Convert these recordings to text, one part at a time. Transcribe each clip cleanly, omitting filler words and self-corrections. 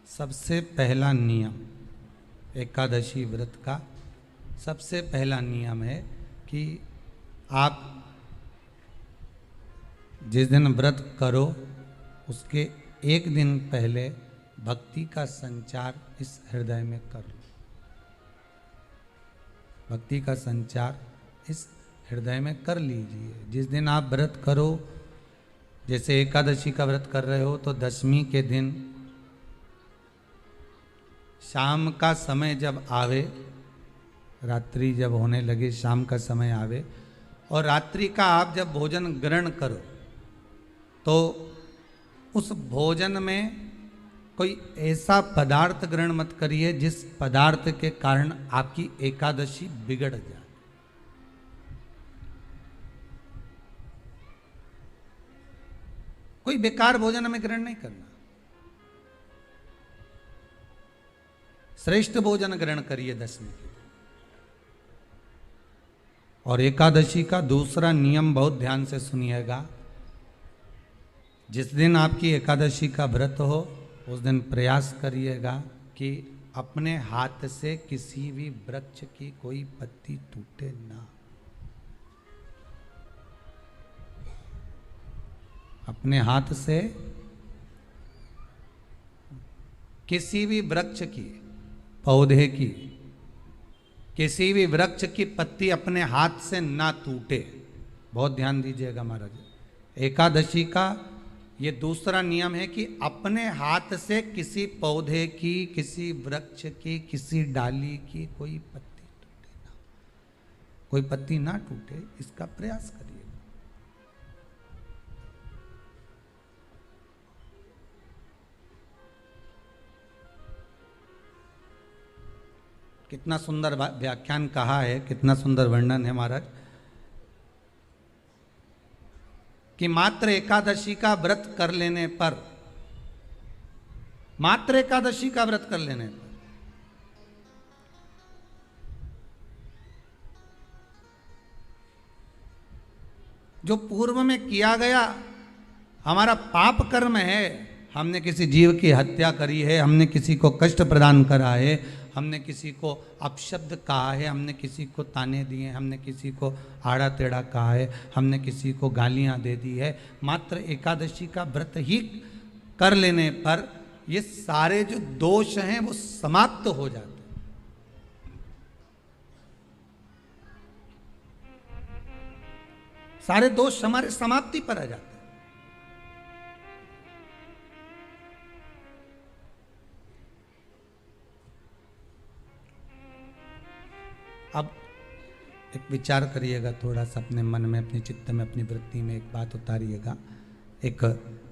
सबसे पहला नियम एकादशी व्रत का सबसे पहला नियम है कि आप जिस दिन व्रत करो उसके एक दिन पहले भक्ति का संचार इस हृदय में कर लो। भक्ति का संचार इस हृदय में कर लीजिए। जिस दिन आप व्रत करो, जैसे एकादशी का व्रत कर रहे हो तो दशमी के दिन शाम का समय जब आवे, रात्रि जब होने लगे, शाम का समय आवे और रात्रि का आप जब भोजन ग्रहण करो तो उस भोजन में कोई ऐसा पदार्थ ग्रहण मत करिए जिस पदार्थ के कारण आपकी एकादशी बिगड़ जाए। कोई बेकार भोजन में ग्रहण नहीं करना, श्रेष्ठ भोजन ग्रहण करिए दशमी के। और एकादशी का दूसरा नियम बहुत ध्यान से सुनिएगा। जिस दिन आपकी एकादशी का व्रत हो उस दिन प्रयास करिएगा कि अपने हाथ से किसी भी वृक्ष की कोई पत्ती टूटे ना। अपने हाथ से किसी भी वृक्ष की, पौधे की, किसी भी वृक्ष की पत्ती अपने हाथ से ना टूटे। बहुत ध्यान दीजिएगा महाराज। एकादशी का ये दूसरा नियम है कि अपने हाथ से किसी पौधे की, किसी वृक्ष की, किसी डाली की कोई पत्ती टूटे ना, कोई पत्ती ना टूटे, इसका प्रयास करिए। कितना सुंदर व्याख्यान कहा है, कितना सुंदर वर्णन है महाराज कि मात्र एकादशी का व्रत कर लेने पर, मात्र एकादशी का व्रत कर लेने पर जो पूर्व में किया गया हमारा पाप कर्म है, हमने किसी जीव की हत्या करी है, हमने किसी को कष्ट प्रदान करा है, हमने किसी को अपशब्द कहा है, हमने किसी को ताने दिए, हमने किसी को आड़ा टेढ़ा कहा है, हमने किसी को गालियां दे दी है, मात्र एकादशी का व्रत ही कर लेने पर ये सारे जो दोष हैं वो समाप्त हो जाते हैं। सारे दोष हमारे समाप्ति पर आ जाते हैं। अब एक विचार करिएगा थोड़ा सा अपने मन में, अपने चित्त में, अपनी वृत्ति में एक बात उतारिएगा। एक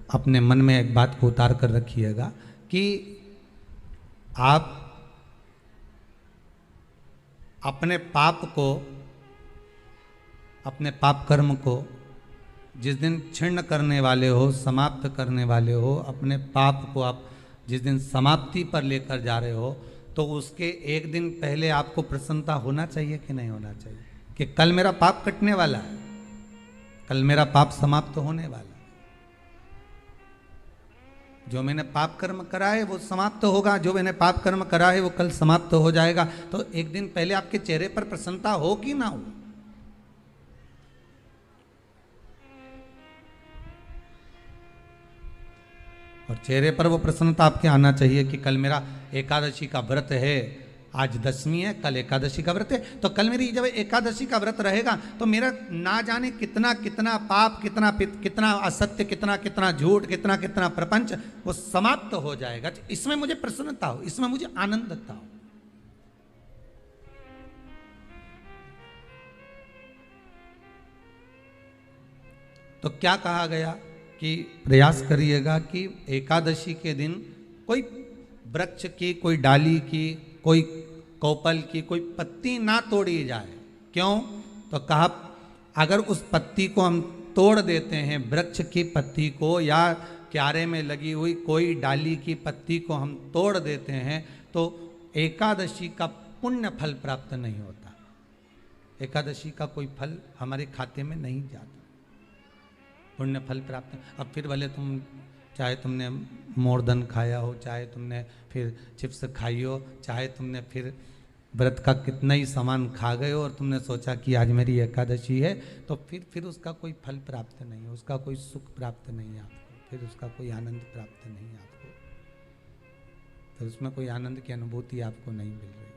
अपने मन में एक बात को उतार कर रखिएगा कि आप अपने पाप को, अपने पाप कर्म को जिस दिन क्षीण करने वाले हो, समाप्त करने वाले हो, अपने पाप को आप जिस दिन समाप्ति पर लेकर जा रहे हो तो उसके एक दिन पहले आपको प्रसन्नता होना चाहिए कि नहीं होना चाहिए कि कल मेरा पाप कटने वाला है, कल मेरा पाप समाप्त होने वाला है। जो मैंने पाप कर्म करा है वो समाप्त होगा, जो मैंने पाप कर्म करा है वो कल समाप्त हो जाएगा। तो एक दिन पहले आपके चेहरे पर प्रसन्नता हो कि ना हो। और चेहरे पर वो प्रसन्नता आपके आना चाहिए कि कल मेरा एकादशी का व्रत है, आज दशमी है, कल एकादशी का व्रत है, तो कल मेरी जब एकादशी का व्रत रहेगा तो मेरा ना जाने कितना कितना पाप, कितना असत्य, कितना झूठ, कितना प्रपंच वो समाप्त हो जाएगा। इसमें मुझे प्रसन्नता हो, इसमें मुझे आनंदता हो। तो क्या कहा गया कि प्रयास करिएगा कि एकादशी के दिन कोई वृक्ष की, कोई डाली की, कोई कोपल की कोई पत्ती ना तोड़ी जाए। क्यों? तो कहा अगर उस पत्ती को हम तोड़ देते हैं, वृक्ष की पत्ती को या क्यारे में लगी हुई कोई डाली की पत्ती को हम तोड़ देते हैं तो एकादशी का पुण्य फल प्राप्त नहीं होता। एकादशी का कोई फल हमारे खाते में नहीं जाता, पुण्य फल प्राप्त। अब फिर भले तुम चाहे तुमने मोरदन खाया हो, चाहे तुमने फिर चिप्स खाई हो, चाहे तुमने फिर व्रत का कितना ही सामान खा गए हो और तुमने सोचा कि आज मेरी एकादशी है, तो फिर उसका कोई फल प्राप्त नहीं है, उसका कोई सुख प्राप्त नहीं है आपको, फिर उसका कोई आनंद प्राप्त नहीं है आपको, फिर उसमें कोई आनंद की अनुभूति आपको नहीं मिल रही।